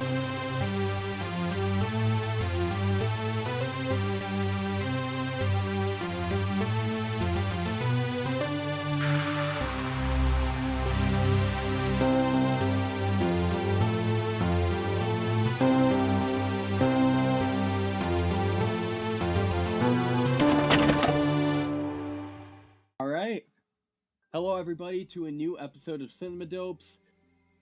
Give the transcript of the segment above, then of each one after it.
Hello everybody to a new episode of Cinema Dopes.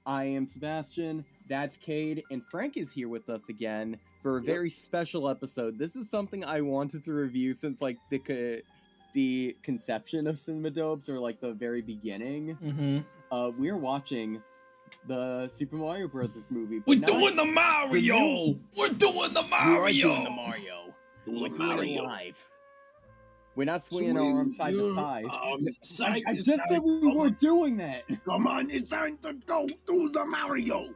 I am Sebastian, that's Cade, and Frank is here with us again for a very special episode. This is something I wanted to review since like the conception of Cinema Dopes, or like the very beginning. We are watching the Super Mario Brothers movie. We're doing the Mario! We're doing the Mario! We are doing the Mario. We're doing it live. We're not swinging our arms side to side. I just said we weren't doing that. Come on, it's time to go do the Mario.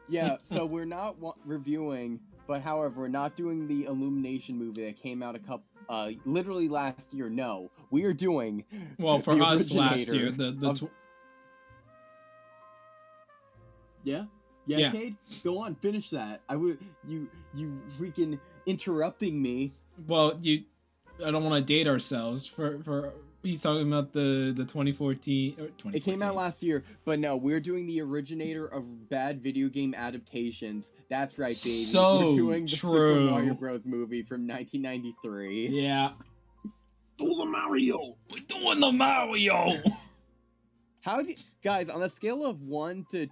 Yeah, so we're not reviewing, but however, we're not doing the Illumination movie that came out literally last year. No, we are doing. Well, for us last year, Yeah, Cade, go on, finish that. You freaking interrupting me. Well, I don't want to date ourselves. For he's talking about the 2014 or 2014. It came out last year, but no, we're doing the originator of bad video game adaptations. That's right, baby. So we're doing the true. Super Mario Bros. Movie from 1993. Yeah. Do the Mario. We're doing the Mario. Guys, on a scale of 1 to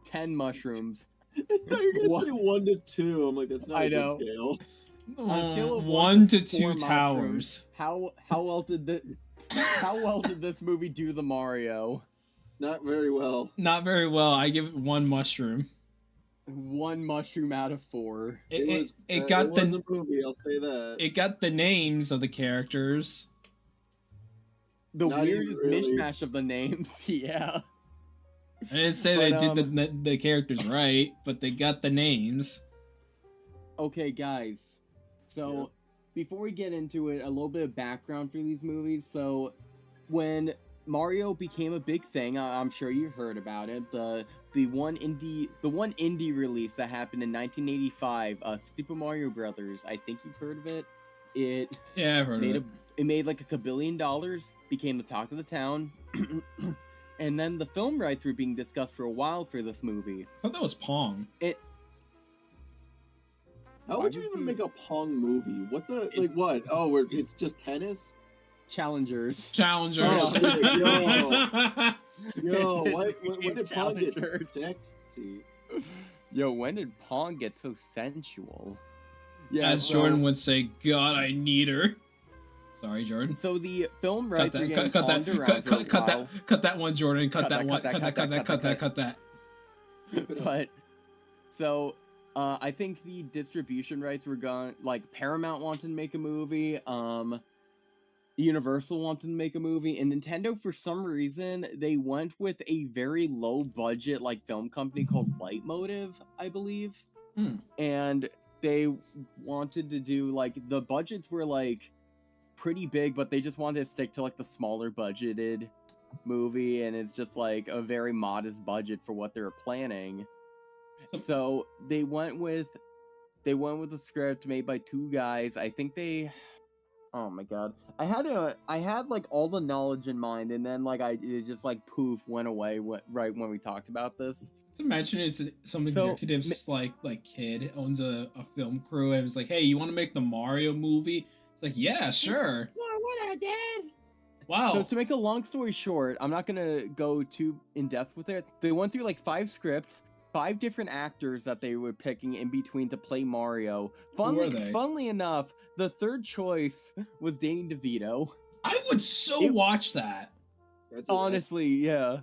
10 mushrooms? I thought you were gonna say 1 to 2. I'm like, that's not a good scale. On a scale of 1 to 2 towers. How well did this movie do the Mario? Not very well. Not very well. I give it 1 mushroom. 1 mushroom out of 4. It got a movie, I'll say that. It got the names of the characters. The weirdest mishmash of the names, yeah. I didn't say they did the characters right, but they got the names. Okay, guys. So, before we get into it, a little bit of background for these movies. So, when Mario became a big thing, I'm sure you heard about it. The one indie release that happened in 1985, Super Mario Brothers. I think you've heard of it. I've heard of it. It made like $1 billion, became the talk of the town, and then the film rights were being discussed for a while for this movie. I thought that was Pong. How would you even make a Pong movie? What? Oh, it's just tennis? Challengers. Oh, yo, when did Pong get sexy? Yo, when did Pong get so sensual? Yeah, as Jordan would say, God, I need her. Sorry, Jordan. So the film rights cut that one, Jordan. Cut that. But so I think the distribution rights were gone. Like Paramount wanted to make a movie, Universal wanted to make a movie, and Nintendo, for some reason, they went with a very low budget like film company called Leitmotiv, I believe. And they wanted to do like the budgets were like pretty big, but they just wanted to stick to like the smaller budgeted movie, and it's just like a very modest budget for what they were planning. So they went with a script made by 2 guys. I think oh my god, I had like all the knowledge in mind, and then like it just like poof went away right when we talked about this. So imagine it's some executives like Cade owns a film crew and it's like, hey, you want to make the Mario movie? It's like, yeah, sure. What I did? Wow. So to make a long story short, I'm not gonna go too in depth with it. They went through like 5 scripts, 5 different actors that they were picking in between to play Mario. Funnily enough, the 3rd choice was Danny DeVito. I would watch that. Honestly, yeah.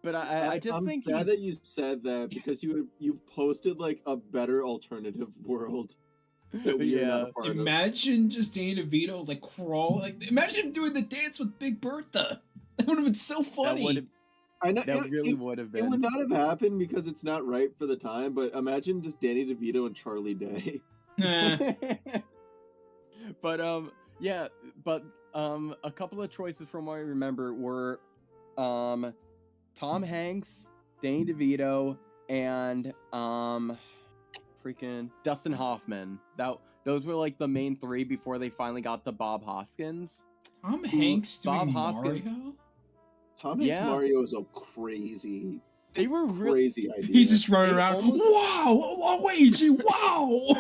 But I'm sad that you said that, because you've posted like a better alternative world. Yeah. Imagine just Danny DeVito like imagine him doing the dance with Big Bertha. That would have been so funny. I know that really would have been. It would not have happened because it's not right for the time. But imagine just Danny DeVito and Charlie Day. But a couple of choices from what I remember were Tom Hanks, Danny DeVito, and freaking Dustin Hoffman. Those were like the main three before they finally got the Bob Hoskins. Tom Hanks doing Mario? Tom Hanks Mario is a crazy. They were crazy idea. He's just running around. Wow, Luigi! Wow.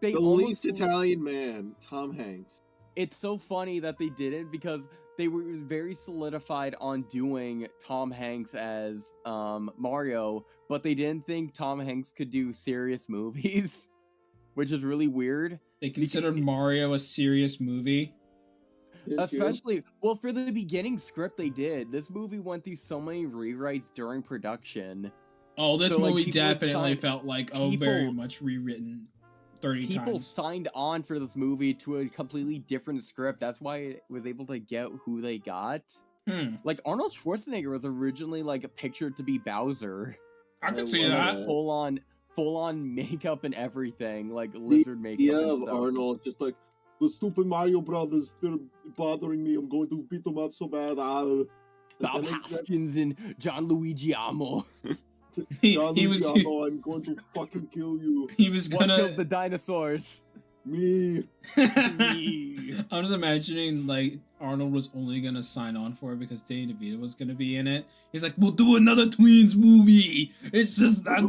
The least Italian man, Tom Hanks. It's so funny that they didn't, because they were very solidified on doing Tom Hanks as Mario, but they didn't think Tom Hanks could do serious movies, which is really weird. They considered Mario a serious movie. Especially, well, for the beginning script they did. This movie went through so many rewrites during production. Oh, this movie definitely felt like very much rewritten 30 times. People signed on for this movie to a completely different script. That's why it was able to get who they got. Like, Arnold Schwarzenegger was originally like pictured to be Bowser. I could see that. Full on makeup and everything, like lizard makeup. Yeah, of Arnold just like, the stupid Mario brothers, they're bothering me. I'm going to beat them up so bad. Bob Hoskins and John Luigiamo. I'm going to fucking kill you. He was gonna kill the dinosaurs. Me. I'm just imagining like Arnold was only gonna sign on for it because Danny DeVito was gonna be in it. He's like, we'll do another Twins movie. It's just that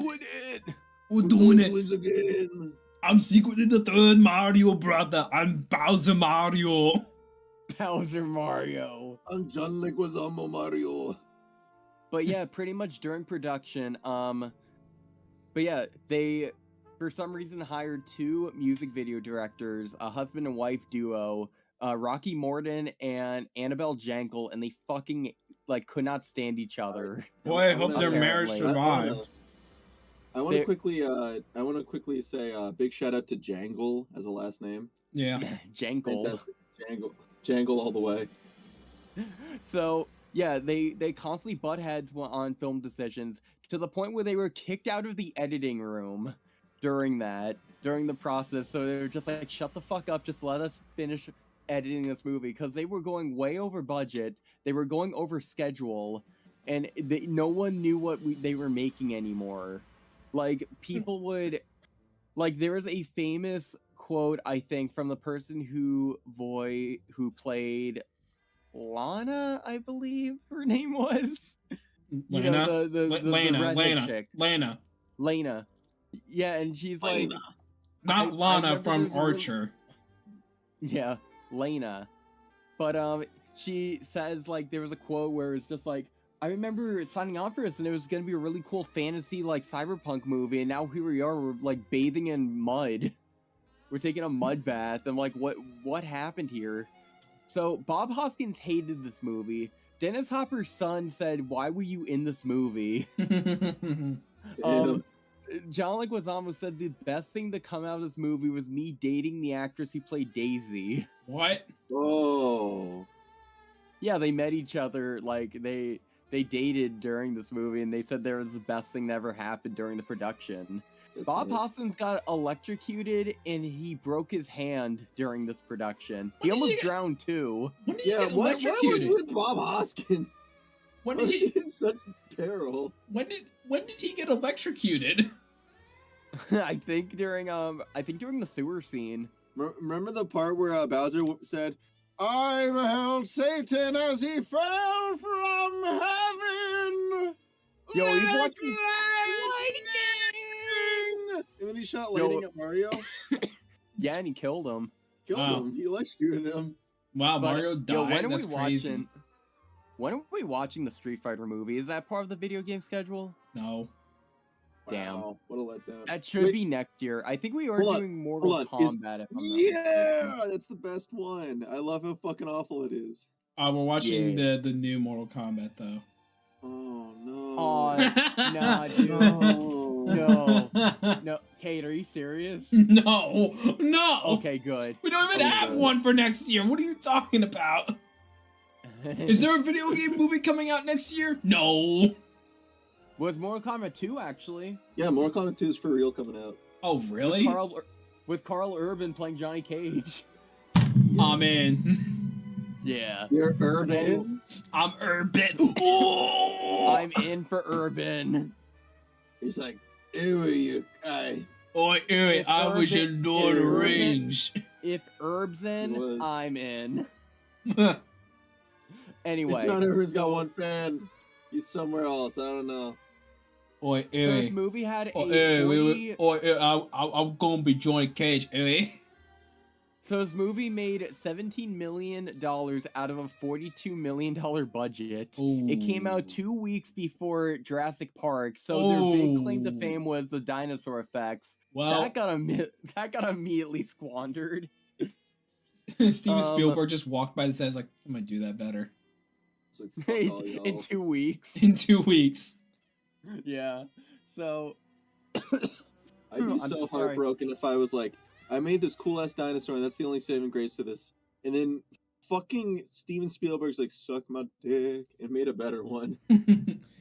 we're doing it. Twins again. I'm secretly the third Mario brother. I'm Bowser Mario. Bowser Mario. I'm John Leguizamo Mario. But yeah, pretty much during production, but yeah, they for some reason hired two music video directors, a husband and wife duo, Rocky Morton and Annabelle Jankel, and they fucking like could not stand each other. Boy, I hope their marriage survived. I want to quickly say big shout out to Jangle as a last name. Yeah, Jangle. Jangle all the way. So yeah, they constantly butt heads on film decisions to the point where they were kicked out of the editing room during the process. So they were just like, shut the fuck up, just let us finish editing this movie, because they were going way over budget, they were going over schedule, and no one knew what they were making anymore. Like, people would, like, there was a famous quote, I think, from the person who played Lana, I believe her name was. Lana? You know, the Lana. Yeah, and she's like... Not Lana from Archer. Yeah, Lana. But, she says, like, there was a quote where it's just like, I remember signing on for this, and it was going to be a really cool fantasy, like, cyberpunk movie, and now here we are, we're, like, bathing in mud. We're taking a mud bath, and, like, what happened here? So, Bob Hoskins hated this movie. Dennis Hopper's son said, why were you in this movie? John Leguizamo said the best thing to come out of this movie was me dating the actress who played Daisy. What? Oh. Yeah, they met each other, like, they dated during this movie, and they said there was the best thing that ever happened during the production. That's Bob Hoskins got electrocuted, and he broke his hand during this production. He almost drowned, too. When did he get electrocuted? What was with Bob Hoskins? When did he in such peril? When did he get electrocuted? I think during the sewer scene. Remember the part where Bowser said, I beheld Satan as he fell from heaven. Yo, he's watching lightning. And then he shot lightning at Mario. Yeah, and he killed him. He electrocuted him. Wow, Mario died. That's crazy. When are we watching the Street Fighter movie? Is that part of the video game schedule? No. Damn. Wow, what a letdown. That should be next year. I think we are doing Mortal Kombat. That's the best one. I love how fucking awful it is. We're watching the new Mortal Kombat, though. Oh, no. Oh, nah, dude. No. Cade, are you serious? No. Okay, good. We don't even have one for next year. What are you talking about? Is there a video game movie coming out next year? No. With Mortal Kombat 2, actually. Yeah, Mortal Kombat 2 is for real coming out. Oh, really? With Carl Urban playing Johnny Cage. I'm in. Yeah. You're Urban? I'm Urban. I'm in for Urban. He's like, ew, you guy. Oh, Eric, I was in Lord of the Rings. If Herb's in, I'm in. Anyway. John Irvin's got one fan. He's somewhere else. I don't know. Oi, So this movie had I'm gonna be joining Cage, Eric. So this movie made $17 million out of a $42 million budget. Ooh. It came out 2 weeks before Jurassic Park, so their big claim to fame was the dinosaur effects. Well, that got immediately squandered. Steven Spielberg just walked by the set, like, I'm gonna do that better. Like, in 2 weeks. In 2 weeks. Yeah. So I'd be so heartbroken if I was like, I made this cool ass dinosaur, and that's the only saving grace to this. And then fucking Steven Spielberg's like, suck my dick, and made a better one.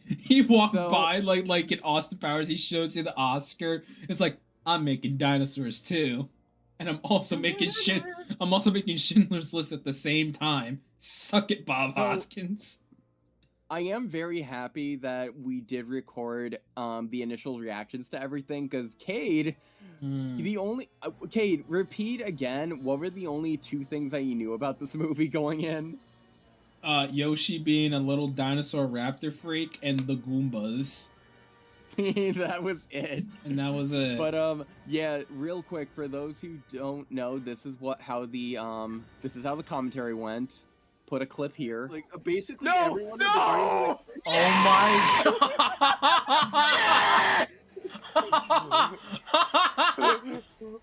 He walked by like in Austin Powers. He shows you the Oscar. It's like, I'm making dinosaurs too, and I'm also making Schindler's List at the same time. Suck it, Bob Hoskins. I am very happy that we did record the initial reactions to everything, because Cade, Cade, repeat again, what were the only 2 things that you knew about this movie going in? Yoshi being a little dinosaur raptor freak, and the Goombas. That was it. And that was it. But yeah, real quick, for those who don't know, this is how the commentary went. Put a clip here. Like, basically Oh everyone... my god!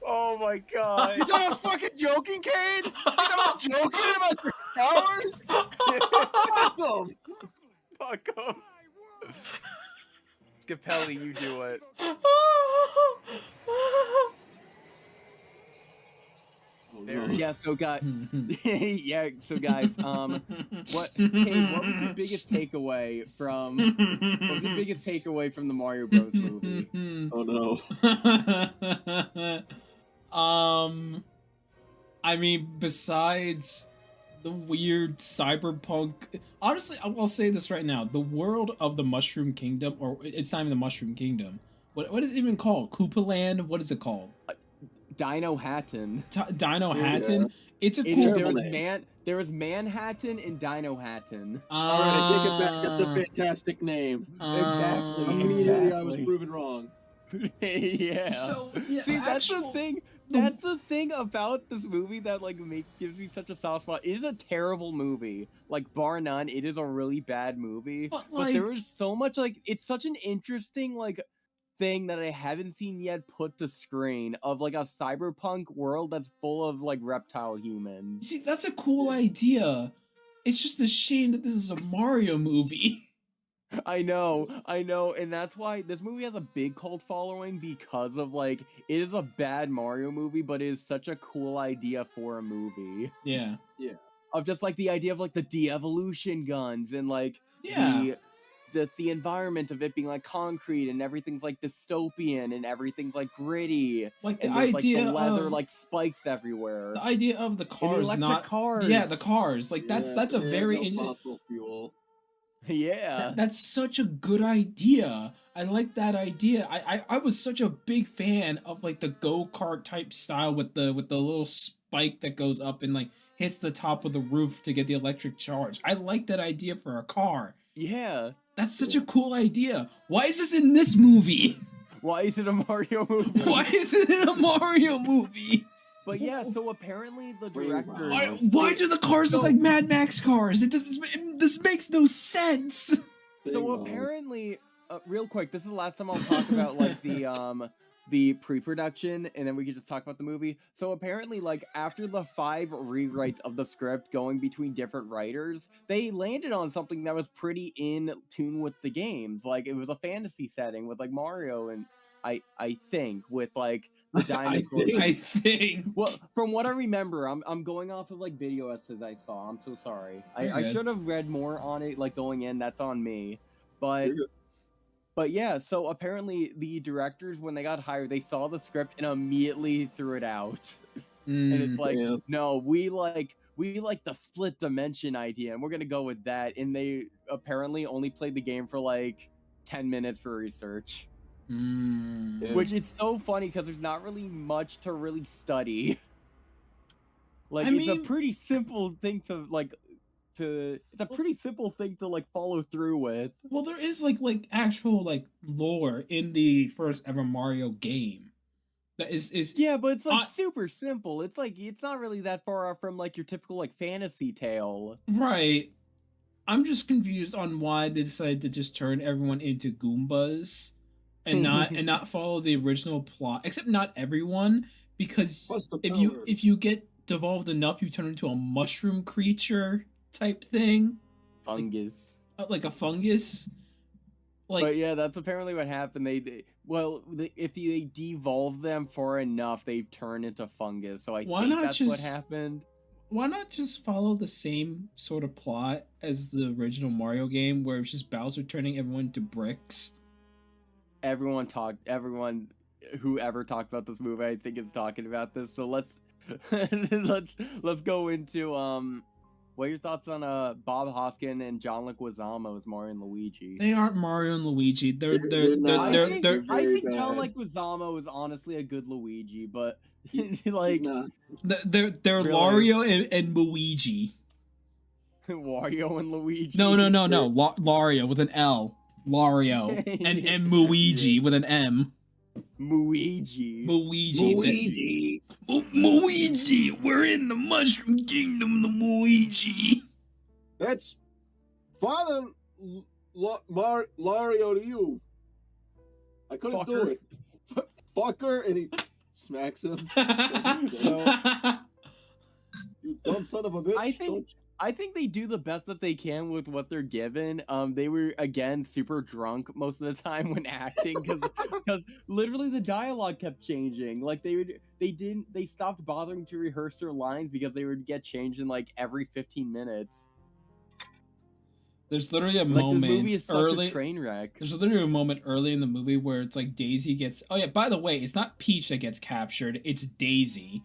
Oh my god! You thought I was fucking joking, Cade? You thought I was joking about your powers? Fuck him. Scapelli, you do it. There. Yeah, so guys, guys, what was your biggest takeaway from the Mario Bros movie? Oh no. I mean, besides the weird cyberpunk, honestly, I'll say this right now: the world of the Mushroom Kingdom, or it's not even the Mushroom Kingdom. What is it even called? Koopa Land? What is it called? Dino Hatton. Dino Hatton? Yeah. It's a cool name. There was Manhattan and Dino Hatton. All right, I take it back. That's a fantastic name. Exactly. Immediately, I was proven wrong. Yeah. So, yeah, see, that's the thing. That's the thing about this movie that gives me such a soft spot. It is a terrible movie, bar none. It is a really bad movie. But there is so much it's such an interesting thing that I haven't seen yet put to screen of a cyberpunk world that's full of reptile humans. See, that's a cool idea. It's just a shame that this is a Mario movie. I know, and that's why this movie has a big cult following, because of it is a bad Mario movie, but it is such a cool idea for a movie. Yeah. Of just the idea of the de-evolution guns and the environment of it being concrete, and everything's dystopian, and everything's gritty, the and idea the leather spikes everywhere. The idea of the cars, and the cars. Yeah, the cars. That's a very fossil fuel. Yeah, that's such a good idea. I like that idea. I was such a big fan of the go-kart type style with the little spike that goes up and hits the top of the roof to get the electric charge. I like that idea for a car. Yeah. That's such a cool idea. Why is this in this movie? Why is it a Mario movie? Why is it in a Mario movie? But yeah, so apparently the director... Why do the cars look like Mad Max cars? This makes no sense. So apparently, real quick, this is the last time I'll talk about the pre-production, and then we can just talk about the movie. So apparently, after the 5 rewrites of the script going between different writers, they landed on something that was pretty in tune with the games. It was a fantasy setting with Mario, and I think with the dinosaurs. I think. Well, from what I remember, I'm going off of video essays I saw. I'm so sorry. I should have read more on it going in. That's on me. But yeah, so apparently the directors, when they got hired, they saw the script and immediately threw it out. And it's no, we like the split dimension idea, and we're gonna go with that. And they apparently only played the game for 10 minutes for research. Which it's so funny because there's not really much to really study. Like, it's a pretty simple thing to it's a pretty simple thing to like follow through with. Well, there is like actual like lore in the first ever Mario game. That is yeah, but it's like super simple. It's like it's not really that far off from like your typical like fantasy tale. Right. I'm just confused on why they decided to just turn everyone into Goombas and not follow the original plot. Except not everyone, because if you get devolved enough, you turn into a mushroom creature type thing. Fungus. Like a fungus. But yeah, that's apparently what happened. If they devolve them far enough, they turn into fungus. So I think that's what happened. Why not just follow the same sort of plot as the original Mario game, where it's just Bowser turning everyone to bricks? Everyone who ever talked about this movie, I think, is talking about this. So let's go into what are your thoughts on Bob Hoskin and John Leguizamo as Mario and Luigi? They aren't Mario and Luigi. I think John Leguizamo is honestly a good Luigi, but like they're really? Lario and Luigi. Wario and Luigi. No. Lario with an L. Lario and Luigi with an M. Luigi. Luigi, we're in the Mushroom Kingdom, Luigi. That's Father Mario to you. I couldn't do it. Fucker, and he smacks him. You dumb son of a bitch. I think they do the best that they can with what they're given. They were again super drunk most of the time when acting because literally the dialogue kept changing. Like they stopped bothering to rehearse their lines because they would get changed in like every 15 minutes. There's literally a moment this movie is such a train wreck. There's literally a moment early in the movie where it's like Daisy gets. Oh yeah, by the way, it's not Peach that gets captured. It's Daisy.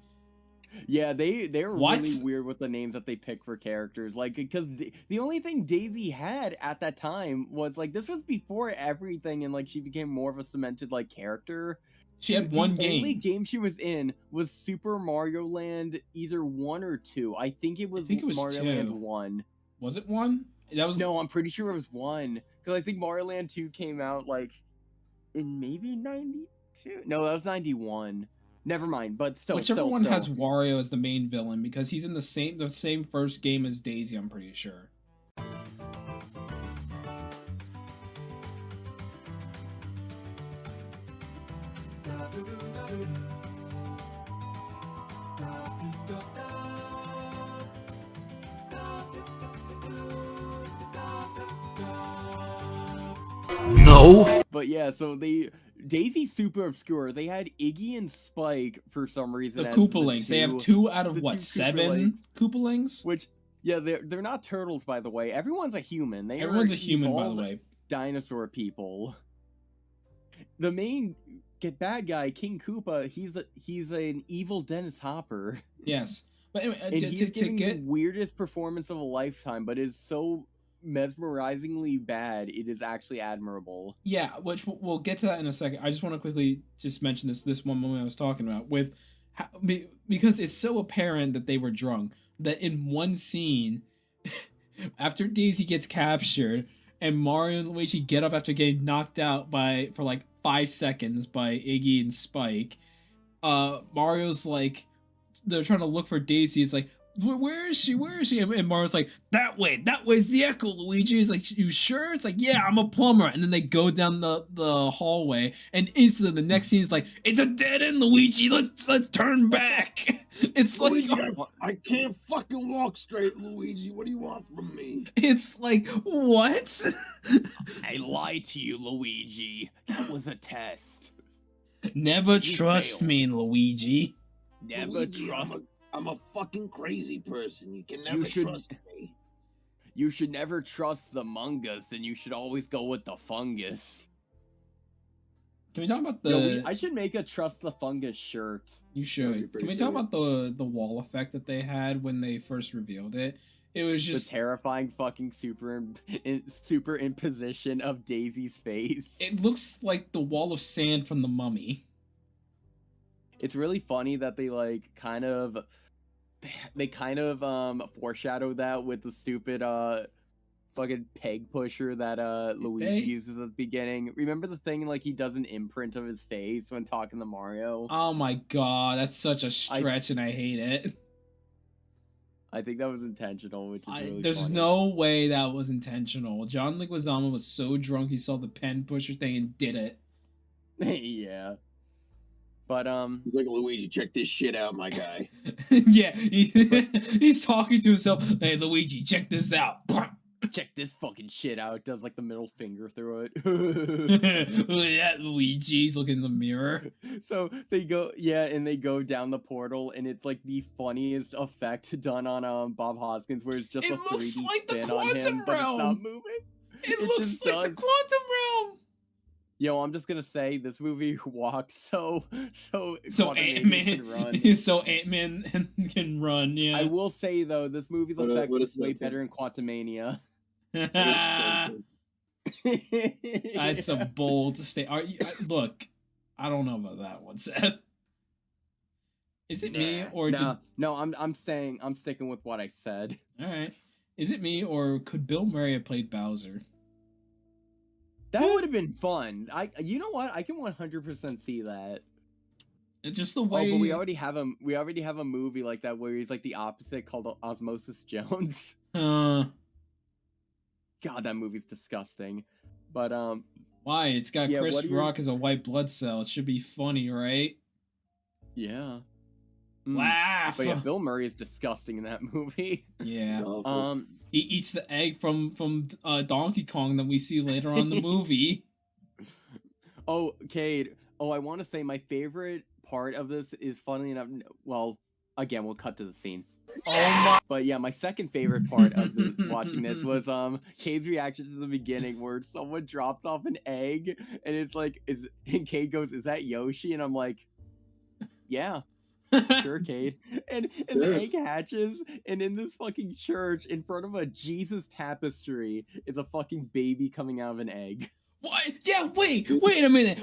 Yeah, they're really weird with the names that they pick for characters. Like, because the only thing Daisy had at that time was like this was before everything, and like she became more of a cemented like character. She had one game. The only game she was in was Super Mario Land, either 1 or 2. I think it was Mario 2. Land 1. Was it 1? No, I'm pretty sure it was 1 because I think Mario Land 2 came out like in maybe 92. No, that was 91. Never mind, but whichever one has Wario as the main villain, because he's in the same first game as Daisy, I'm pretty sure. No. But yeah, so Daisy's super obscure. They had Iggy and Spike for some reason. The Koopalings. They have 2 out of what, 7 Koopalings? Which, yeah, they're not turtles, by the way. Everyone's a human. Everyone's a human, by the way. Dinosaur people. The main bad guy, King Koopa, he's an evil Dennis Hopper. Yes, but anyway, and he's giving the weirdest performance of a lifetime, but is so mesmerizingly bad, it is actually admirable. Yeah, which we'll get to that in a second. I just want to quickly just mention this one moment I was talking about with because it's so apparent that they were drunk that in one scene after Daisy gets captured and Mario and Luigi get up after getting knocked out for like 5 seconds by Iggy and Spike, Mario's like, they're trying to look for Daisy. It's like, where is she? And Mario's like, that way's the echo, Luigi. He's like, you sure? It's like, yeah, I'm a plumber. And then they go down the hallway, and instantly the next scene is like, it's a dead end, Luigi. Let's turn back. It's Luigi, like, I can't fucking walk straight, Luigi. What do you want from me? It's like, what? I lied to you, Luigi. That was a test. Never trust me, Luigi. Never trust. I'm a fucking crazy person. You can never trust me. You should never trust the mungus, and you should always go with the fungus. Can we talk about the... I should make a Trust the Fungus shirt. You should. Can we talk about the wall effect that they had when they first revealed it? It was just the terrifying fucking superimposition of Daisy's face. It looks like the wall of sand from The Mummy. It's really funny that they kind of foreshadow that with the stupid fucking peg pusher that Luigi uses at the beginning. Remember the thing he does an imprint of his face when talking to Mario? Oh my god, that's such a stretch and I hate it. I think that was intentional, which is really There's funny. no way that was intentional. John Leguizamo was so drunk he saw the pen pusher thing and did it. Yeah. But he's like, Luigi, check this shit out, my guy. Yeah, he's talking to himself. Hey, Luigi, check this out. Check this fucking shit out. Does the middle finger through it. Look at that, Luigi's looking in the mirror. So they go, and they go down the portal, and it's the funniest effect done on Bob Hoskins, where it's just a 3D spin on him, but it's not moving. It looks like the quantum realm. Yo, I'm just gonna say this movie walks so Ant-Man can run. So Ant-Man can run. Yeah. I will say though, this movie's effect is way better in Quantumania. That's a bold statement. Look, I don't know about that one, Seth. Is it me or no? I'm sticking with what I said. All right. Is it me or could Bill Murray have played Bowser? That would have been fun. You know what? I can 100% see that. It's just the way. Oh, but we already have a movie like that where he's the opposite, called Osmosis Jones. God, that movie's disgusting. But why? It's got Chris Rock as a white blood cell. It should be funny, right? Yeah. Laugh. But yeah, Bill Murray is disgusting in that movie. Yeah. He eats the egg from Donkey Kong that we see later on in the movie. Oh, Cade. Oh, I want to say my favorite part of this is, funnily enough, well, again, we'll cut to the scene. Oh my! But yeah, my second favorite part of watching this was Cade's reaction to the beginning, where someone drops off an egg, and it's and Cade goes, "Is that Yoshi?" And I'm like, "Yeah." Sure, Cade. And the egg hatches, and in this fucking church, in front of a Jesus tapestry, is a fucking baby coming out of an egg. What? Yeah, wait a minute.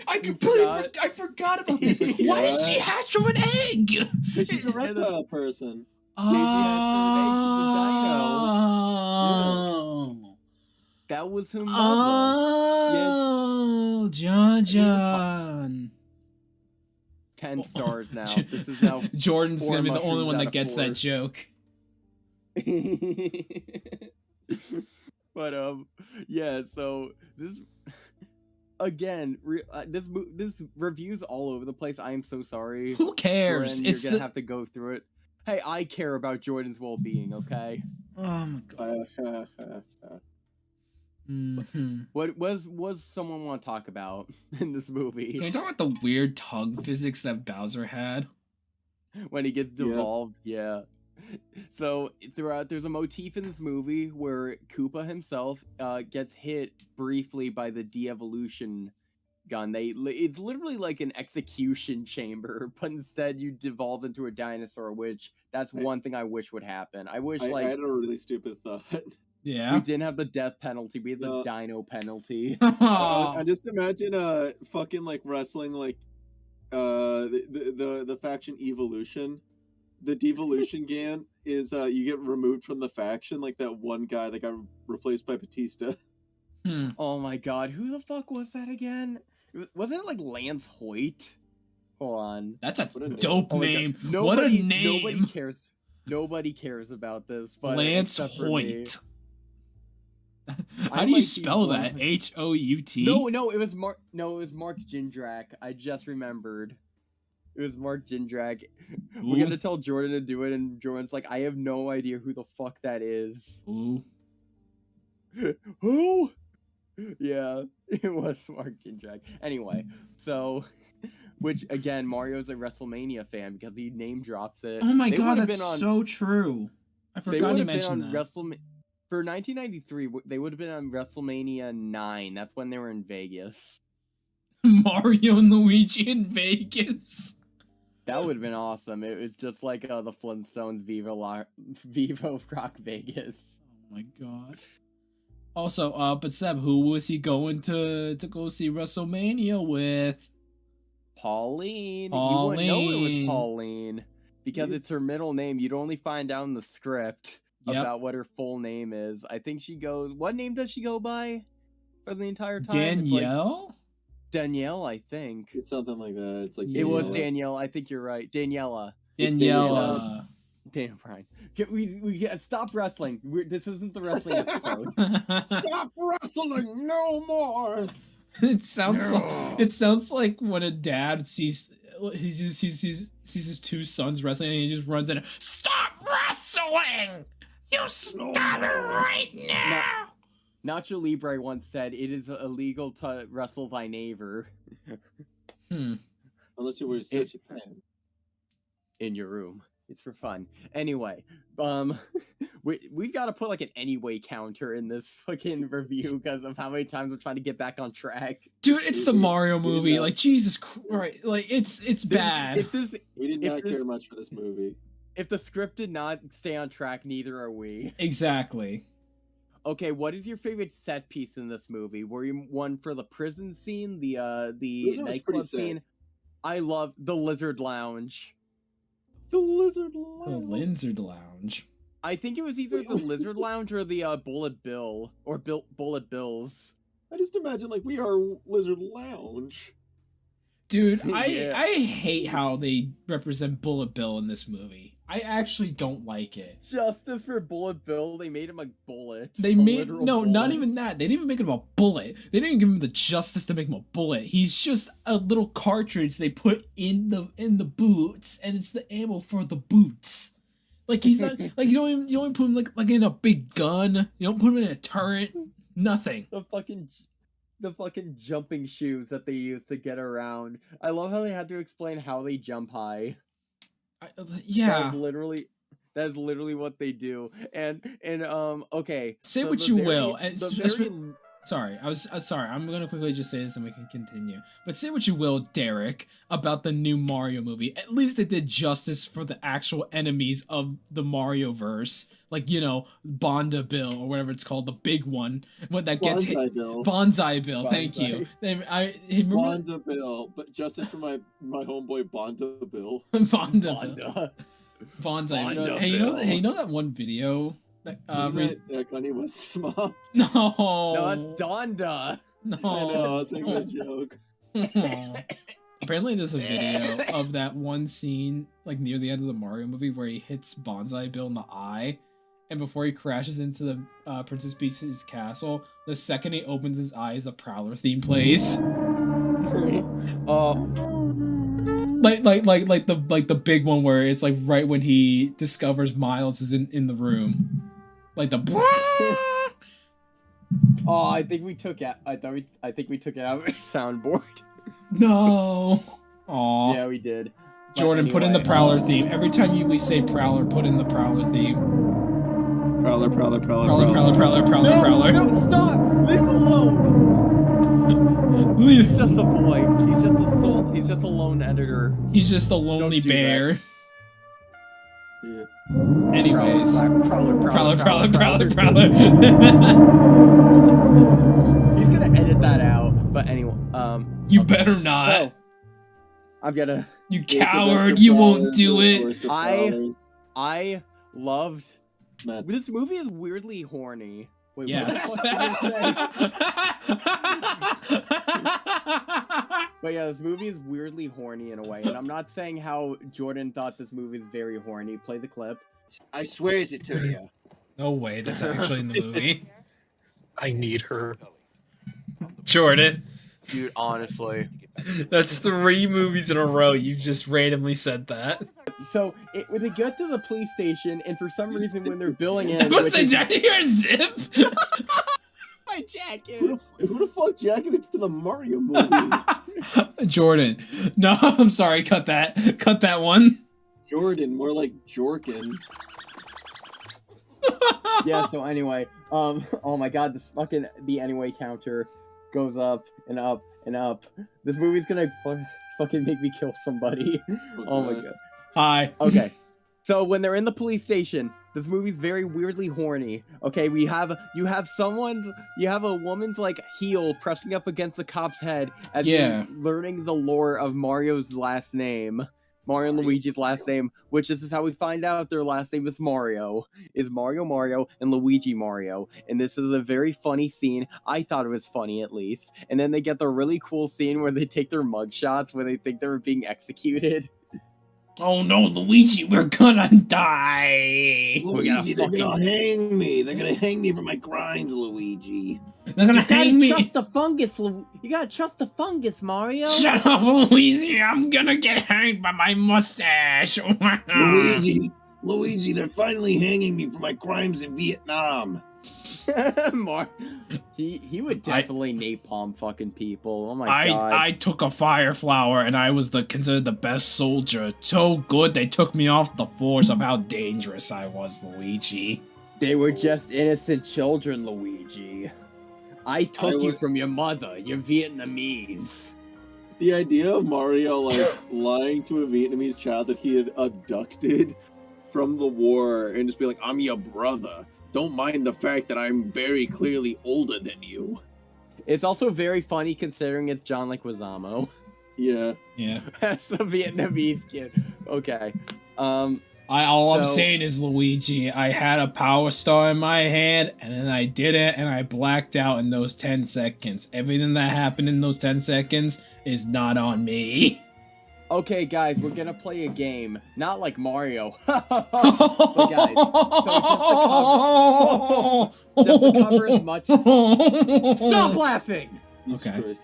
I completely I forgot about this. Why did she hatch from an egg? She's a reptile person. Oh. That was her mother. Oh, John. 10 stars now. This is now Jordan's gonna be the only one that gets that joke. But yeah, so this again, this review's all over the place. I am so sorry. Who cares? You're gonna have to go through it. Hey, I care about Jordan's well-being, okay? Oh my god. What was someone want to talk about in this movie? Can you talk about the weird tongue physics that Bowser had? When he gets devolved, yeah. So throughout, there's a motif in this movie where Koopa himself gets hit briefly by the de-evolution gun. It's literally like an execution chamber, but instead you devolve into a dinosaur, which that's one thing I wish would happen. I wish I had a really stupid thought. Yeah. We didn't have the death penalty, we had the dino penalty. I just imagine fucking wrestling the faction Evolution. The devolution Gan is you get removed from the faction, like that one guy that got replaced by Batista. Oh my god, who the fuck was that again? Wasn't it Lance Hoyt? Hold on. That's a dope name. What a name. Nobody cares about this, but Lance Hoyt. How do you spell that? H-O-U-T? No, it was Mark Jindrak. I just remembered. It was Mark Jindrak. Ooh. We're gonna tell Jordan to do it, and Jordan's like, I have no idea who the fuck that is. Ooh. Who? Yeah, it was Mark Jindrak. Anyway, so, which again, Mario's a WrestleMania fan because he name drops it. Oh my god, that's so true. I forgot to mention that. For 1993, they would have been on WrestleMania 9. That's when they were in Vegas. Mario and Luigi in Vegas. That would have been awesome. It was just like the Flintstones Viva Rock Vegas. Oh my god. Also, but Seb, who was he going to go see WrestleMania with? Pauline. You wouldn't know it was Pauline because it's her middle name. You'd only find out in the script about what her full name is. I think she goes. What name does she go by for the entire time? Danielle. Danielle, I think. It's something like that. It's like it was Danielle. I think you're right. Daniela. Daniela. Daniel Bryan. We stop wrestling. This isn't the wrestling episode. Stop wrestling no more. It sounds like when a dad sees his two sons wrestling and he just runs in. Stop wrestling! You stop it right now! Nacho Libre once said, "It is illegal to wrestle thy neighbor." Unless you were to Japan. In your room. It's for fun. Anyway, we've got to put like an anyway counter in this fucking review because of how many times I'm trying to get back on track. Dude, it's the Mario movie. Like, Jesus Christ. Like, it's bad. We did not care much for this movie. If the script did not stay on track, neither are we. Exactly. Okay, what is your favorite set piece in this movie? Were you one for the prison scene, the nightclub scene? I love the Lizard Lounge. The Lizard Lounge. The Lizard Lounge. I think it was either the Lizard Lounge or the Bullet Bill or Bullet Bills. I just imagine like we are Lizard Lounge. Dude, I hate how they represent Bullet Bill in this movie. I actually don't like it. Justice for Bullet Bill. They made him a bullet. Not even that. They didn't even make him a bullet. They didn't give him the justice to make him a bullet. He's just a little cartridge they put in the boots, and it's the ammo for the boots. Like he's not like you don't put him like in a big gun. You don't put him in a turret. Nothing. The fucking jumping shoes that they use to get around. I love how they had to explain how they jump high. Yeah, that is literally what they do. And okay. Say so what you will. Sorry, I'm gonna quickly just say this and we can continue. But say what you will, Derek, about the new Mario movie. At least it did justice for the actual enemies of the Mario verse. Like, you know, Bonda Bill or whatever it's called, the big one. When that gets hit. Bonsai Bill, thank you. Bonda Bill, but justice for my homeboy Bonda Bill. Bonda. Bonsai Bill. Hey, you know that one video? Kanye West's mom? No, that's Donda. No, I know, I was making a joke. Apparently, there's a video of that one scene, like near the end of the Mario movie, where he hits Bonsai Bill in the eye, and before he crashes into the Princess Peach's castle, the second he opens his eyes, the Prowler theme plays. Like the big one where it's like right when he discovers Miles is in the room. Like the I think we took it. I think we took it out of our soundboard. No. Aw. Yeah, we did. Jordan, anyway, put in the Prowler theme. Every time we say Prowler, put in the Prowler theme. Prowler. No, Prowler. No, stop! Leave him alone! He's just a boy. He's just a lone editor. He's just a lonely bear. Yeah. Anyways. Prowler. He's gonna edit that out. But anyway, you better not. So, I'm gonna. You coward! You won't do it. I loved. This movie is weirdly horny. Wait, yes. But yeah, this movie is weirdly horny in a way, and I'm not saying how Jordan thought this movie is very horny. Play the clip. I swears it to you. No way, that's actually in the movie. I need her. Jordan. Dude, honestly. That's 3 movies in a row you just randomly said that. So, when they get to the police station, and for some reason when they're billing in... Did I hear zip? My jacket! Who the fuck jacketed to the Mario movie? Jordan. No, I'm sorry, cut that. Cut that one. Jordan, more like Jorkin. Yeah, so anyway, oh my god, the anyway counter goes up and up and up. This movie's gonna fucking make me kill somebody. Oh my god. Hi. Okay. So when they're in the police station, this movie's very weirdly horny. Okay, you have a woman's like heel pressing up against the cop's head as you're learning the lore of Mario's last name. Mario and Luigi's last name, which this is how we find out their last name is Mario. Is Mario and Luigi Mario. And this is a very funny scene. I thought it was funny at least. And then they get the really cool scene where they take their mugshots where they think they're being executed. Oh no, Luigi, we're gonna die! Luigi, they're gonna hang me. They're gonna hang me for my crimes, Luigi. They're gonna hang me. You gotta trust the fungus, Mario. Shut up, Luigi! I'm gonna get hanged by my mustache. Luigi, they're finally hanging me for my crimes in Vietnam. He would definitely napalm fucking people. Oh my god. I took a fire flower and I was considered the best soldier. So good they took me off the force of how dangerous I was, Luigi. They were just innocent children, Luigi. I took you from your mother. You're Vietnamese. The idea of Mario lying to a Vietnamese child that he had abducted from the war and just be like, I'm your brother. Don't mind the fact that I'm very clearly older than you. It's also very funny considering it's John Leguizamo. Yeah. Yeah. That's a Vietnamese kid. Okay. I'm saying is, Luigi, I had a power star in my hand, and then I did it, and I blacked out in those 10 seconds. Everything that happened in those 10 seconds is not on me. Okay, guys, we're gonna play a game. Not like Mario. But guys, so just to cover as much... Stop laughing! Okay.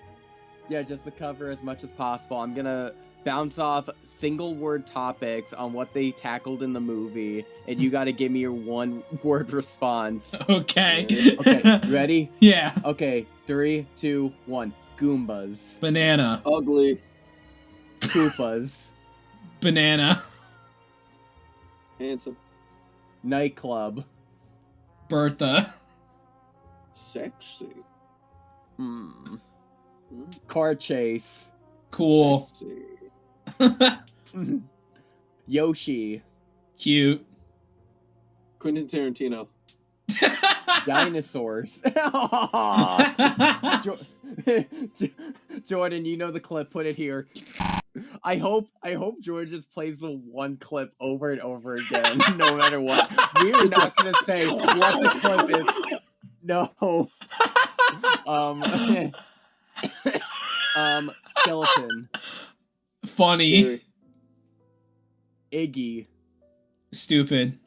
Yeah, just to cover as much as possible, I'm gonna bounce off single-word topics on what they tackled in the movie, and you gotta give me your one-word response. Okay. Okay, ready? Yeah. Okay, 3, 2, 1. Goombas. Banana. Ugly. Koopas. Banana. Handsome. Nightclub. Bertha. Sexy. Car chase. Cool. Sexy. Yoshi. Cute. Quentin Tarantino. Dinosaurs. Jordan, you know the clip. Put it here. I hope George just plays the one clip over and over again, no matter what. We're not gonna say what the clip is. No. Skeleton. Funny. Iggy. Stupid.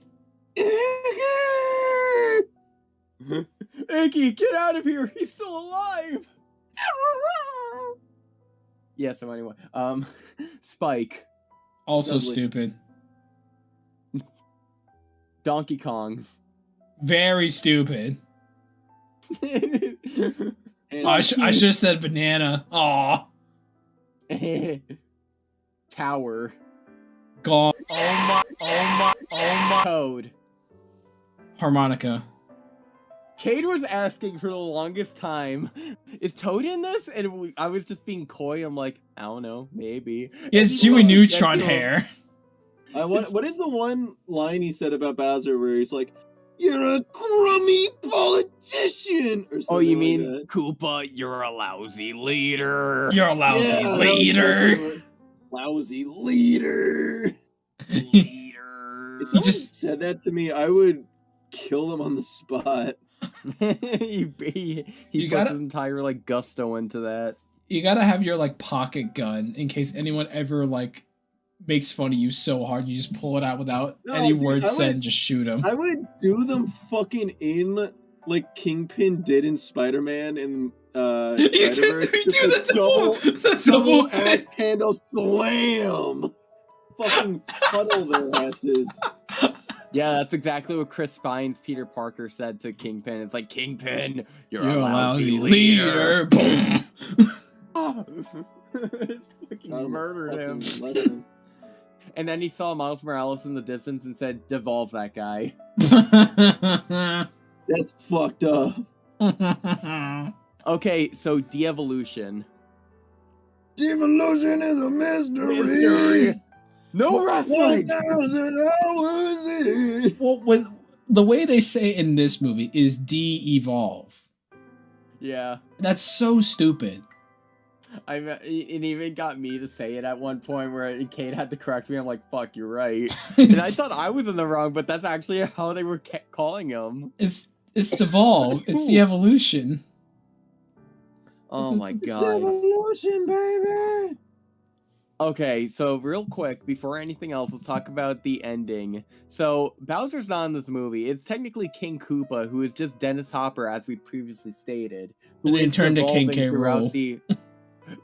Iggy, get out of here! He's still alive! Yeah, so anyway, Spike. Also Lovely. stupid. Donkey Kong. Very stupid. I should have said banana. Aw. Tower. Gone. Oh my. Toad. Harmonica. Cade was asking for the longest time, is Toad in this? And I was just being coy. I'm like, I don't know, maybe. He has Jimmy Neutron hair. What is the one line he said about Bowser where he's like, "You're a crummy politician," or something? Oh, you mean that. Koopa? You're a lousy leader. You're a lousy leader. Lousy leader. Leader. If someone said that to me, I would kill them on the spot. he puts his entire like gusto into that. You gotta have your like pocket gun in case anyone ever like makes fun of you so hard you just pull it out without any words said and just shoot them. I would do them fucking in like Kingpin did in Spider-Man and you do the double axe handle slam. Fucking puddle their asses. Yeah, that's exactly what Chris Pine's Peter Parker said to Kingpin. It's like, Kingpin, you're a lousy leader. Boom. Fucking murdered him. And then he saw Miles Morales in the distance and said, devolve that guy. That's fucked up. Okay, so de-evolution. Devolution is a mystery. No wrestling. 1,000 hours in. Well, with the way they say it in this movie is de-evolve. Yeah. That's so stupid. It even got me to say it at one point where Cade had to correct me. I'm like, fuck, you're right. And I thought I was in the wrong, but that's actually how they were calling him. It's devolve. It's the evolution. Oh my god. Evolution, baby. Okay, so real quick, before anything else, let's talk about the ending. So, Bowser's not in this movie. It's technically King Koopa, who is just Dennis Hopper, as we previously stated. Who is turned to King K. Rool.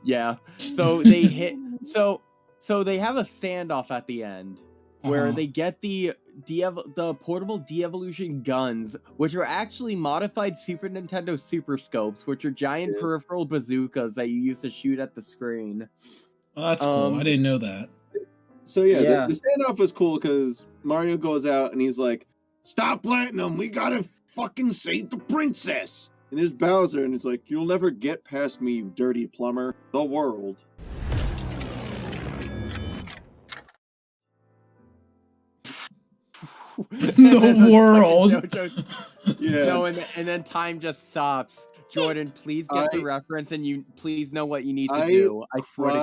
Yeah. So they hit. So they have a standoff at the end where they get the portable de-evolution guns, which are actually modified Super Nintendo Super Scopes, which are giant peripheral bazookas that you use to shoot at the screen. Oh, that's cool. I didn't know that. So yeah. The standoff is cool because Mario goes out and he's like, "Stop letting them. We gotta fucking save the princess." And there's Bowser, and it's like, "You'll never get past me, you dirty plumber. The world." The world. Yeah. No, and then time just stops. Jordan, please get the reference, and you please know what you need to do. I swear to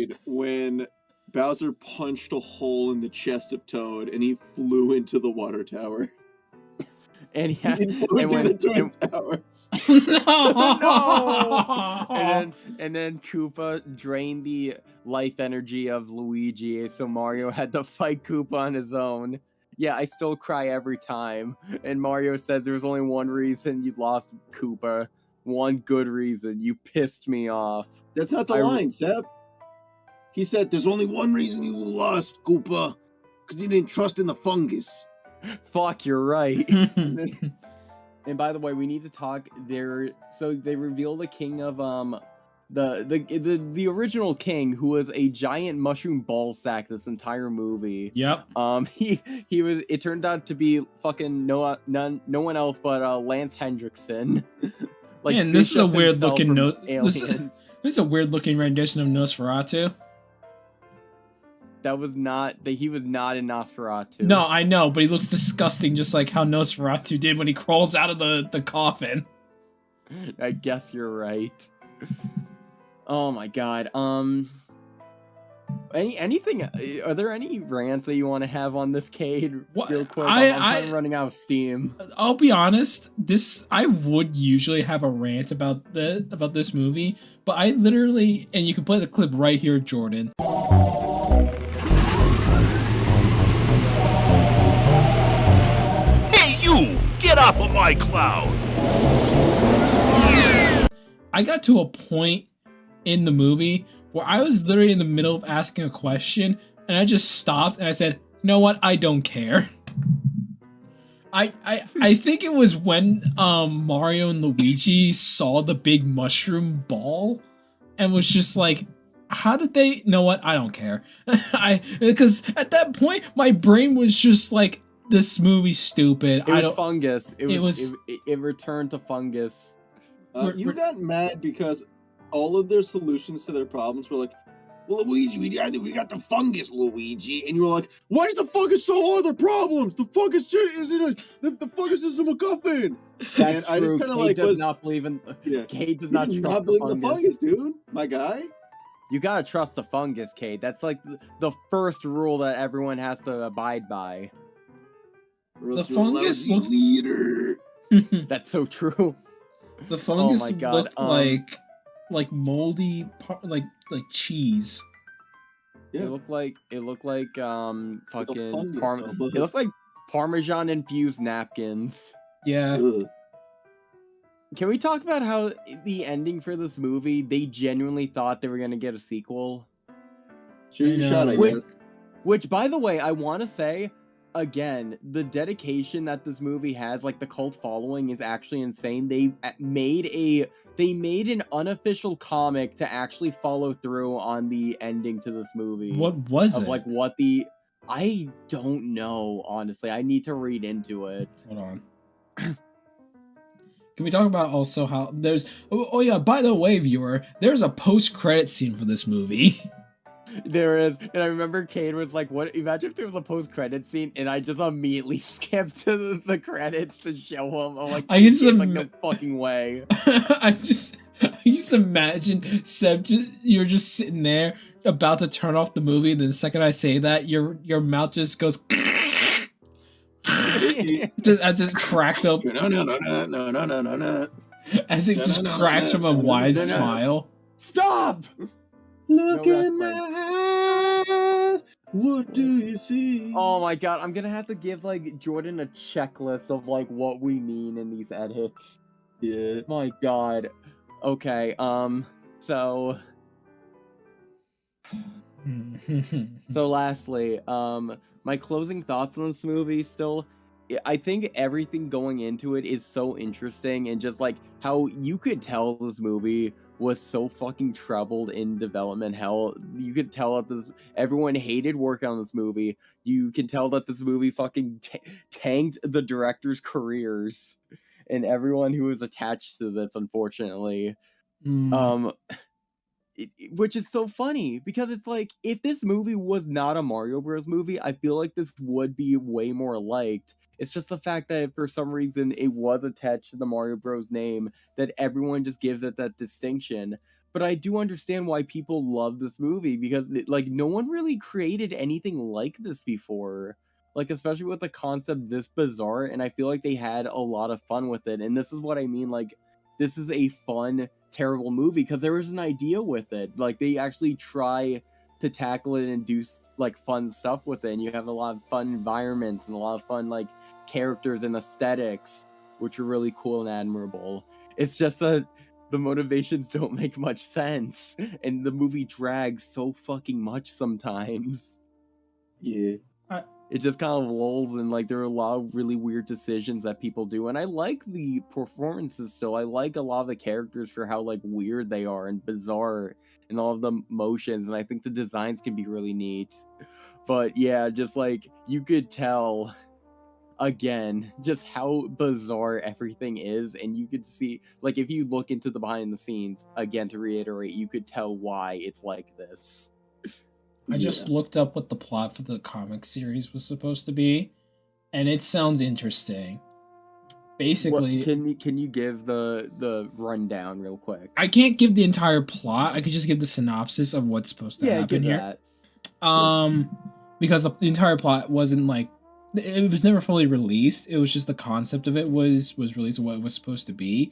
God. When Bowser punched a hole in the chest of Toad, and he flew into the water tower. And he flew into the Twin Towers. No! And then Koopa drained the life energy of Luigi, so Mario had to fight Koopa on his own. Yeah, I still cry every time. And Mario said there was only one reason you lost Koopa. One good reason. You pissed me off. That's not the line, Seb. He said there's only one reason you lost, Koopa. Because you didn't trust in the fungus. Fuck, you're right. And by the way, we need to talk there. So they reveal the king of the original king, who was a giant mushroom ball sack this entire movie. Yep. He was. It turned out to be fucking no one else but Lance Hendrickson. Like, man, this is a weird looking This is a weird looking rendition of Nosferatu. That was not that he was not in Nosferatu. No, I know, but he looks disgusting, just like how Nosferatu did when he crawls out of the coffin. I guess you're right. Oh my god. Anything? Are there any rants that you want to have on this, Cade? Real quick, I'm kind of running out of steam. I'll be honest. I would usually have a rant about this movie, but I literally, and you can play the clip right here, Jordan. Hey, you! Get off of my cloud! I got to a point in the movie where I was literally in the middle of asking a question, and I just stopped and I said, "You know what? I don't care." I think it was when Mario and Luigi saw the big mushroom ball and was just like, how did they? You know what? I don't care. Because at that point my brain was just like, this movie's stupid. It was fungus. It returned to fungus. You got mad because all of their solutions to their problems were like, "Well, Luigi, we got the fungus, Luigi," and you were like, "Why does the fungus solve all their problems? The fungus the fungus is a MacGuffin." That's true. I just kind of like does not believe in. Cade does not trust the fungus, dude. My guy. You gotta trust the fungus, Cade. That's like the first rule that everyone has to abide by. The fungus leader. That's so true. The fungus looked like moldy, like cheese. Yeah. It looked like fucking it looked like Parmesan infused napkins. Yeah. Ugh. Can we talk about how the ending for this movie, they genuinely thought they were gonna get a sequel? Shoot your shot, I guess. Which, by the way, I want to say, again, the dedication that this movie has, like the cult following, is actually insane. They made an unofficial comic to actually follow through on the ending to this movie. What was it? Like I don't know, honestly. I need to read into it. Hold on. Can we talk about also how there's... Oh yeah, by the way, viewer, there's a post-credit scene for this movie. There is, and I remember Cade was like, "What? Imagine if there was a post-credit scene," and I just immediately skipped to the credits to show him. I'm like, I just like, no fucking way. I just imagine Seb, you're just sitting there about to turn off the movie, and then the second I say that, your mouth just goes just as it cracks open. No. As it just cracks from a wide smile. Stop! Look in my eyes. What do you see? Oh my god, I'm gonna have to give like Jordan a checklist of like what we mean in these edits. Yeah. My god. Okay, so lastly, my closing thoughts on this movie still, I think everything going into it is so interesting, and just like how you could tell this movie was so fucking troubled in development hell. You could tell that everyone hated work on this movie. You can tell that this movie fucking tanked the directors' careers and everyone who was attached to this, unfortunately. Which is so funny, because it's like, if this movie was not a Mario Bros. Movie, I feel like this would be way more liked. It's just the fact that for some reason it was attached to the Mario Bros. Name, that everyone just gives it that distinction. But I do understand why people love this movie, because like no one really created anything like this before. Like, especially with the concept this bizarre, and I feel like they had a lot of fun with it. And this is what I mean, like, this is a fun, terrible movie, because there was an idea with it. Like, they actually try to tackle it and do like fun stuff with it, and you have a lot of fun environments and a lot of fun like characters and aesthetics, which are really cool and admirable. It's just that the motivations don't make much sense, and the movie drags so fucking much sometimes. Yeah. It just kind of lulls, and like there are a lot of really weird decisions that people do, and I like the performances still. I like a lot of the characters for how like weird they are and bizarre, and all of the motions, and I think the designs can be really neat. But yeah, just like you could tell again just how bizarre everything is, and you could see, like, if you look into the behind the scenes again, to reiterate, you could tell why it's like this. I just looked up what the plot for the comic series was supposed to be, and it sounds interesting. Basically, can you give the rundown real quick? I can't give the entire plot. I could just give the synopsis of what's supposed to happen here. That. Because the entire plot wasn't like, it was never fully released. It was just the concept of it was released, what it was supposed to be.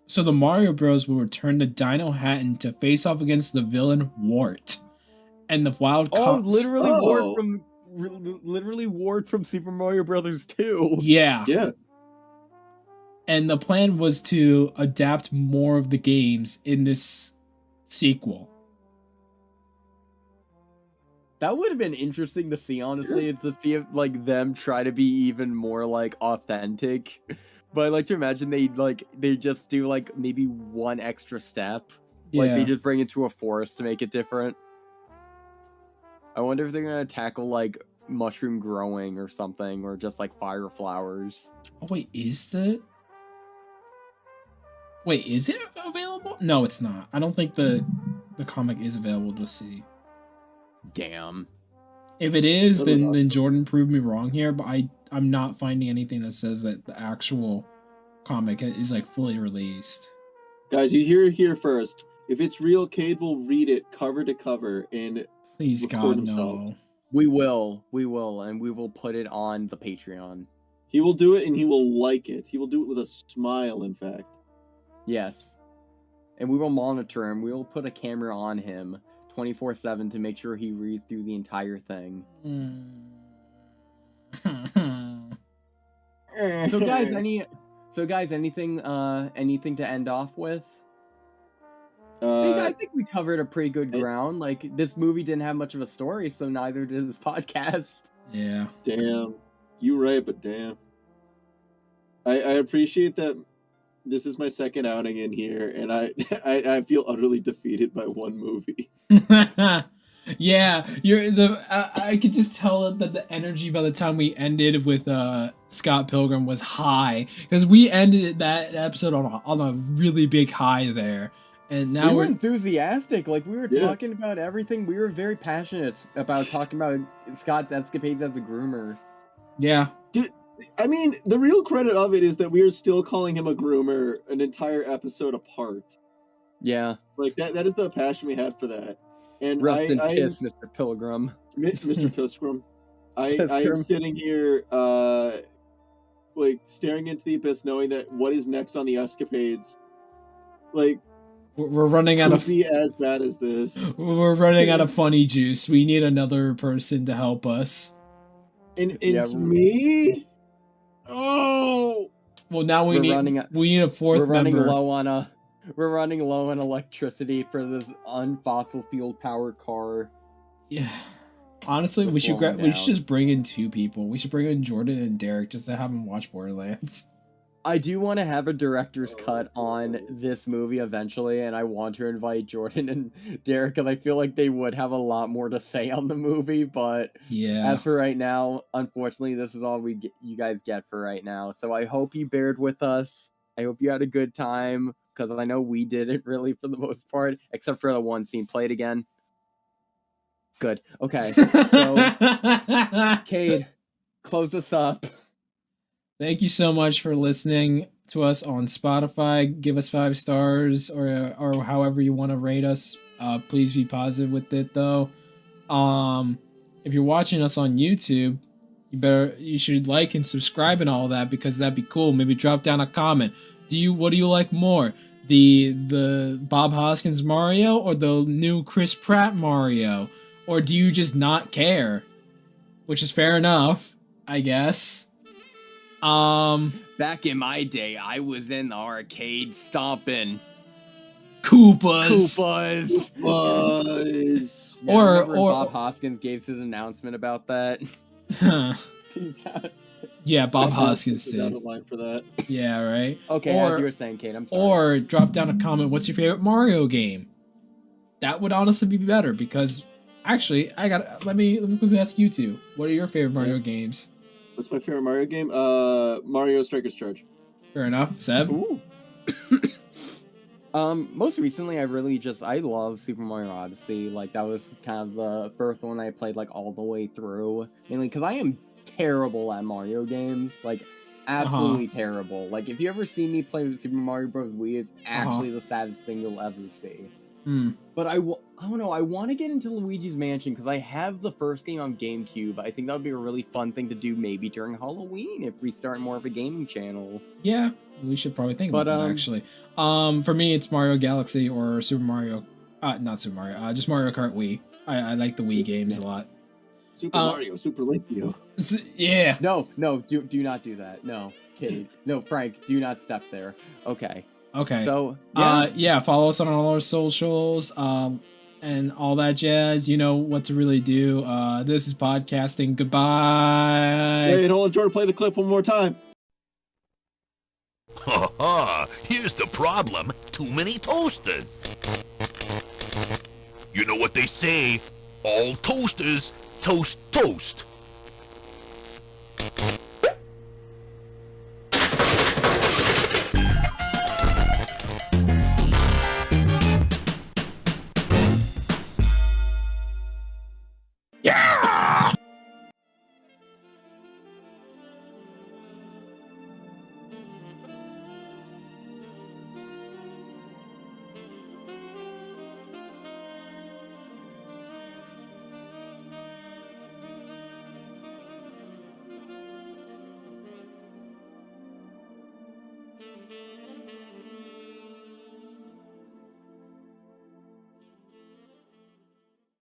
So the Mario Bros. Will return to Dino Hatton to face off against the villain Wart, and the wild literally Wart from Super Mario Brothers 2. Yeah. And the plan was to adapt more of the games in this sequel. That would have been interesting to see, honestly, to see if like them try to be even more like authentic. But I like to imagine they just do like maybe one extra step. Like they just bring it to a forest to make it different. I wonder if they're gonna tackle like mushroom growing or something, or just like fire flowers. Oh wait, is it available? No, it's not. I don't think the comic is available to see. Damn. If it is, then Jordan proved me wrong here, but I'm not finding anything that says that the actual comic is like fully released. Guys, you hear it here first. If it's real, Cade will read it cover to cover and please God himself. No. We will, and we will put it on the Patreon. He will do it, and he will like it. He will do it with a smile, in fact. Yes. And we will monitor him. We will put a camera on him 24/7 to make sure he reads through the entire thing. So guys, anything to end off with? I think we covered a pretty good ground. Like, this movie didn't have much of a story, so neither did this podcast. Yeah. Damn. You right, but damn. I appreciate that this is my second outing in here, and I feel utterly defeated by one movie. Yeah, I could just tell that the energy by the time we ended with Scott Pilgrim was high, because we ended that episode on a really big high there, and now we're enthusiastic. Like, we were talking about everything. We were very passionate about talking about Scott's escapades as a groomer. Yeah. Dude, I mean, the real credit of it is that we are still calling him a groomer an entire episode apart. Yeah. Like, that is the passion we had for that. And Rest in peace, Mr. Pilgrim. Mr. Pilgrim. I am sitting here, like, staring into the abyss, knowing that what is next on the escapades, like, we're running out of be as bad as this. We're running out of funny juice. We need another person to help us. And it's me. Oh. Well, now we need a fourth member. We're running low on electricity for this unfossil fuel powered car. Yeah. Honestly, we should just bring in 2 people. We should bring in Jordan and Derek just to have them watch Borderlands. I do want to have a director's cut on this movie eventually, and I want to invite Jordan and Derek because I feel like they would have a lot more to say on the movie. But as for right now, unfortunately, this is all you guys get for right now. So I hope you bared with us. I hope you had a good time, because I know we didn't really for the most part, except for the one scene. Play it again. Good. Okay. So, Cade, close us up. Thank you so much for listening to us on Spotify. Give us 5 stars or however you want to rate us. Please be positive with it, though. If you're watching us on YouTube, you should like and subscribe and all that, because that'd be cool. Maybe drop down a comment. What do you like more? The Bob Hoskins Mario or the new Chris Pratt Mario? Or do you just not care? Which is fair enough, I guess. Back in my day, I was in the arcade stomping Koopas. Yeah, or Bob Hoskins gave his announcement about that. Yeah, Bob Hoskins did. Line for that. Yeah, right. Okay, as you were saying, Cade, I'm sorry. Or drop down a comment. What's your favorite Mario game? That would honestly be better, because actually, let me quickly ask you 2. What are your favorite Mario games? What's my favorite Mario game? Mario Strikers Charge. Fair enough. Seb? Ooh. Most recently, I love Super Mario Odyssey. Like, that was kind of the first one I played, like, all the way through. Mainly because I am terrible at Mario games. Like, absolutely terrible. Like, if you ever see me play Super Mario Bros. Wii, it's actually the saddest thing you'll ever see. But I don't know, I want to get into Luigi's Mansion because I have the first game on GameCube. I think that would be a really fun thing to do maybe during Halloween if we start more of a gaming channel. Yeah, we should probably think about that, actually. For me, it's Mario Galaxy or Super Mario... not Super Mario, just Mario Kart Wii. I like the Wii games a lot. Super Mario, Super Linkio. Yeah. No, do not do that. No, Cade. No, Frank, do not step there. Okay. So, follow us on all our socials, and all that jazz. You know what to really do. This is podcasting. Goodbye. Wait, hold on, Jordan, play the clip one more time. Ha ha, here's the problem. Too many toasters. You know what they say, all toasters toast toast.